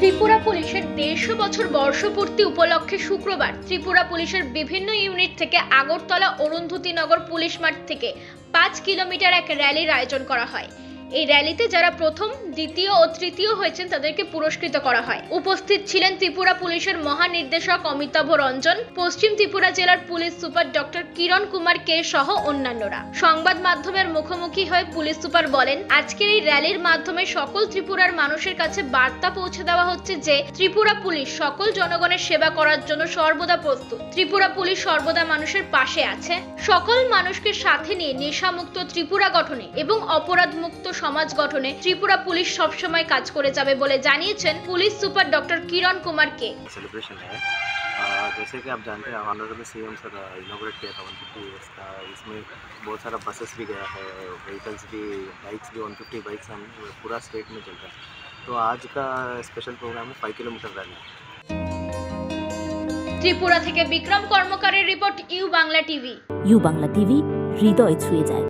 ত্রিপুরা পুলিশের 150 বছর বর্ষপূর্তি উপলক্ষে শুক্রবার ত্রিপুরা পুলিশের বিভিন্ন ইউনিট থেকে আগরতলা অরুন্ধতিনগর পুলিশ মাঠ থেকে 5 কিলোমিটার এক র্যালির আয়োজন করা হয়। এই র্যালিতে যারা প্রথম, দ্বিতীয় ও তৃতীয় হয়েছেন তাদেরকে পুরস্কৃত করা হয়। উপস্থিত ছিলেন ত্রিপুরা পুলিশের মহানির্দেশক অমিতাভ রঞ্জন, পশ্চিম ত্রিপুরা জেলার পুলিশ সুপার ডক্টর কিরণ কুমার কে সহ অন্যান্যরা। সংবাদ মাধ্যমের মুখোমুখি হয়ে পুলিশ সুপার বলেন, আজকের এই র্যালির মাধ্যমে সকল ত্রিপুরার মানুষের কাছে বার্তা পৌঁছে দেওয়া হচ্ছে যে ত্রিপুরা পুলিশ সকল জনগণের সেবা করার জন্য সর্বদা প্রস্তুত। ত্রিপুরা পুলিশ সর্বদা মানুষের পাশে আছে। সকল মানুষকে সাথে নিয়ে নেশামুক্ত ত্রিপুরা গঠনে এবং অপরাধ মুক্ত সমাজ গঠনে ত্রিপুরা পুলিশ সবসময় কাজ করে যাবে বলে জানিয়েছেন পুলিশ সুপার ডক্টর কিরণ कुमार के। सेलिब्रेशन है जैसे कि आप जानते हैं ऑनरेबल सीएम सर इनॉग्रेट किया था 150 ईयर्स का। इसमें बहुत सारा बसेस भी गया है, व्हीकल्स भी, बाइक्स भी 150 बाइक्स हम पूरा स्टेट में चल रहा है। तो आज का स्पेशल प्रोग्राम है 5 किलोमीटर रन है। त्रिपुरा থেকে বিক্রম কর্মকারের report U Bangla TV. U Bangla TV হৃদয় ছুঁয়ে যায়।